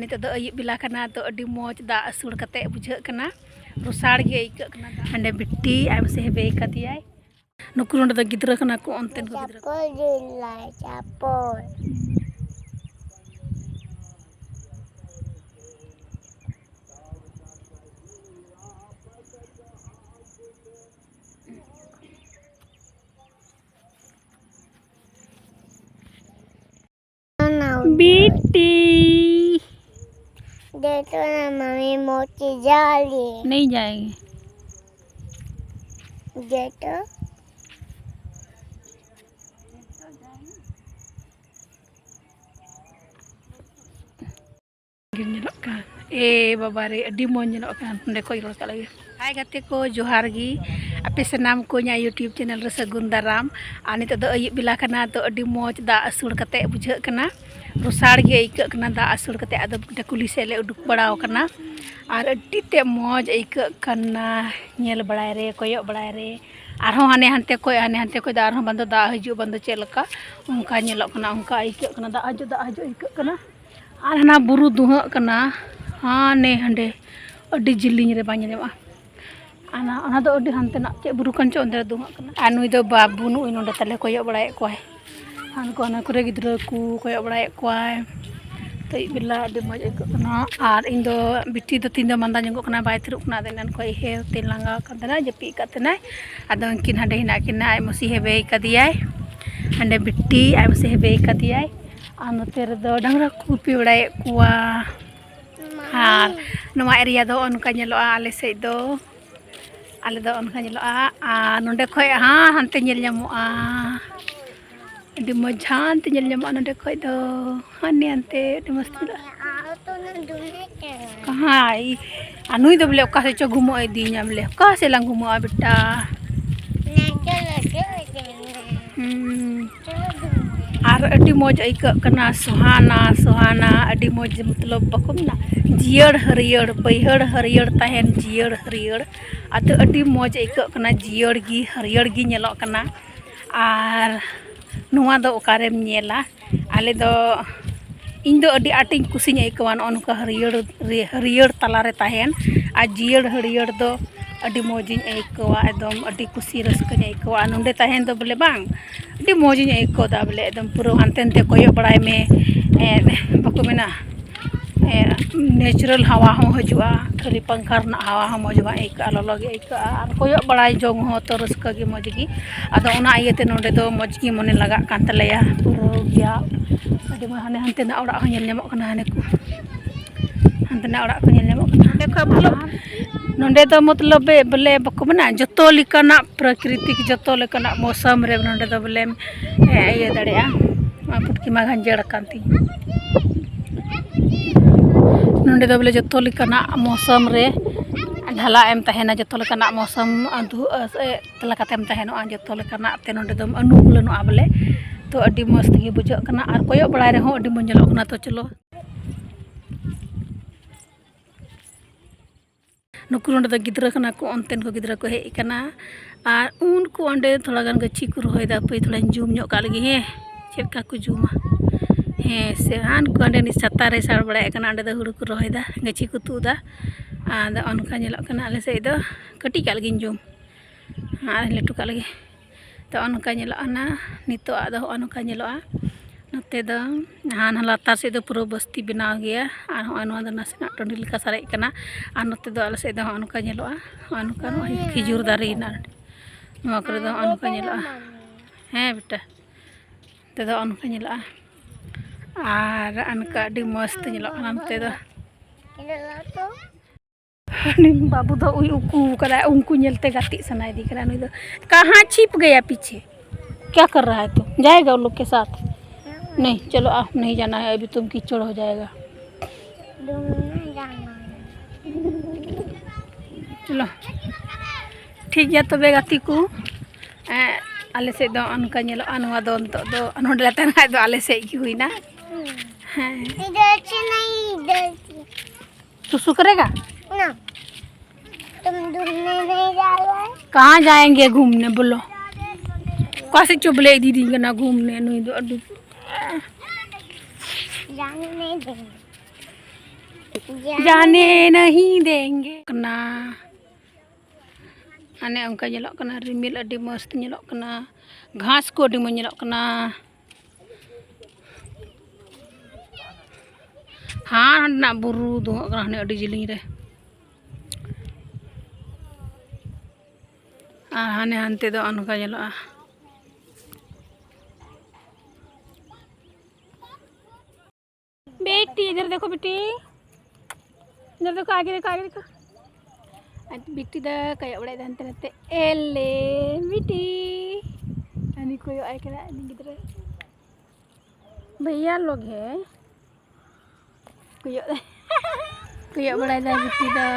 नित दो अयुब बेला कना तो अडी मौज दा असुड़ कते बुझे कना रोसाड़ गे इक कना हंडे बिट्टी आम से हेबे कदियाय नुकु नोंडे दो गिद्रा कना को ओनतेन को गिद्रा चापोल बिट्टी देखो ना मम्मी मोची जा रही है। नहीं जाएंगे देखो ए बाबा रे अडी मौज ñelok kan नोंडे को रोल का लगे हाय गाते को जोहार गी आपे सनाम को nya YouTube चैनल रे सगुन दाराम आ नित दो अयुब बेला कना तो अडी मौज दा असुड़ कते बुझे कना रोसाड़ गे इक कना दा असुड़ कते आदो कुली से ले उडुक बड़ाव कना और अडी ते मौज इक कना ñel बड़ाय रे कोयो बड़ाय रे आरो हाने हानते को दार बंद दा हजू बंद चेलका उनका ñelok कना उनका इक कना दा हजू इक कना और हना बुरु दुहा कना हाने हंडे अडी जिलिंग रे बाñ लेमा आना ओना दो अडी हानते ना चे बुरु कन चे ओंदे दुहा कना आ नुई दो बाबू नुई नोंडे तले कोयो बड़ाय कोय हान को ना करे गिद्रा को कोयो बड़ाय कोय तो बिला अडी मौज इक कना और इन दो बिट्टी दो तीन दो मंदा जंगो कना बाय थरुक कना देनन कोय हे ते लांगा कतना जपी कतना आदो उनकिन हंडे हिना किना आय मसी हेबे कदियाय हंडे बिट्टी आय मसी हेबे कदियाय आ नोते रे दो डांगरा कुपी बड़ाय कुआ हार नवा एरिया दो उनका ñeloa आले से दो आले दो उनका ñeloa आ नोंडे खोय हां हानते ñel ñamoa अडी मौज हानते ñel ñamoa नोंडे खोय दो हाने हानते अडी मस्त कहां आई आ नुई दो बोले ओका से चो घुमो इदी ñam ले ओका से लांग घुमो बेटा और अडी मौज इक कना सुहाना अडी मौज मतलब बको ना जियड़ हरियर बैहड़ हरियर तहन जियड़ हरियर आतो अडी मौज इक कना जियड़ गी हरियर गी ñelok कना और नुआ दो ओकारेम ñela आले दो इन दो अडी आटिंग कुसिኝ इकवान ओनका हरियर तला रे तहन आ जियड़ हरियर दो अडी मौजिñ इकवा एकदम अडी कुसी रस्कኝ इकवा नोंडे तहन दो बोले बांग अडी मौजिñ इकदा बोले एकदम पूरा हानते कोयो बड़ाय में बको मेना नेचुरल हवा हो हजुआ खाली पंखा रना हवा हो मौजवा इका लगे इका और कोयो बड़ाय जोंग हो तो रस्का गे मौज गी आदो ओना इयते नोंडे दो मौज गी मने लगा कान तलेया पूरा गया अडी हाने हानते ना ओड़ा हो ñel ñamok kana हाने को हानते ना ओड़ा को ñel ñamok kana देखो मतलब नोंडे दो मतलब बोले बको बना जतो लिकाना प्राकृतिक जतो लिकाना मौसम रे नोंडे दो बोले ये दड़िया पुटकी मा गंजेड़ कांती नोंडे दो बोले जतो लिकाना मौसम रे ढाला एम तहना जतो लिकाना मौसम अधु तलकातेम तहनो जतो लिकाना ते नोंडे दो अनुकूलनो बोले तो अडी मस्त गे बुझो कना और कोयो बड़ाय रे हो अडी मौज ñelok कना तो चलो नुकु नोंडे दो गिद्रा कना को ओनतेन को गिद्रा को हेज कना और उनको ओंडे थोड़ा गान गच्छी को रोय दा पे थोड़ा जूम ñok का लगी हे चेका को जूमा हे से हान को ओंडे नि छाता रे साड़ बड़ाय कना ओंडे दो हुड़ू को रोय दा गच्छी को तुदा आ ओनका ñelok कना आले से दो कटी का लगी जूम हां लेटू का लगी तो ओनका ñelok ना नितो आदो ओनका ñelok नोते दो हान लातार से दो पूरा बस्ती बनाव गया और होनो दो नासेना टंडी लिका सारे कना और नोते दो आले से दो ओनका ñelok ओनका खिजुर दारी ना नोआ करे दो ओनका ñelok हैं बेटा ते दो ओनका ñelok और अनका अडी मस्त ñelok नोते दो बाबू दो उकू करा उनको ñelते गाती सनाई दी करा नुई दो कहां छिप गया पीछे क्या कर रहा है तू जाएगा उन लोग के साथ नहीं चलो आप नहीं जाना है अभी तुम कीचड़ हो जाएगा चलो ठीक है तबे गाती को आले से दो अनका ñelok अनवा दो दो नोंडे तन खाय दो आले से की हुई ना हां इधर से नहीं इधर तू सु करेगा ना तुम घूमने नहीं जाओगे कहां जाएंगे घूमने बोलो कैसे चुबले दीदी के ना घूमने नहीं दो जाने नहीं देंगे जाने नहीं देंगे कना ane angka nyelok kena rimil adi mast nyelok kena घास को adi nyelok kena हाँ ना बुरु दो कना adi jiling re hane hante do angka nyelok बेटी इधर देखो बेटी इधर देखो आगे देखो बेटी दा kayak udah dan ternyata ele बेटी ani koyo ay kena ani गिदरा भैया लोग है koyo koyo बड़ा दा बेटी दा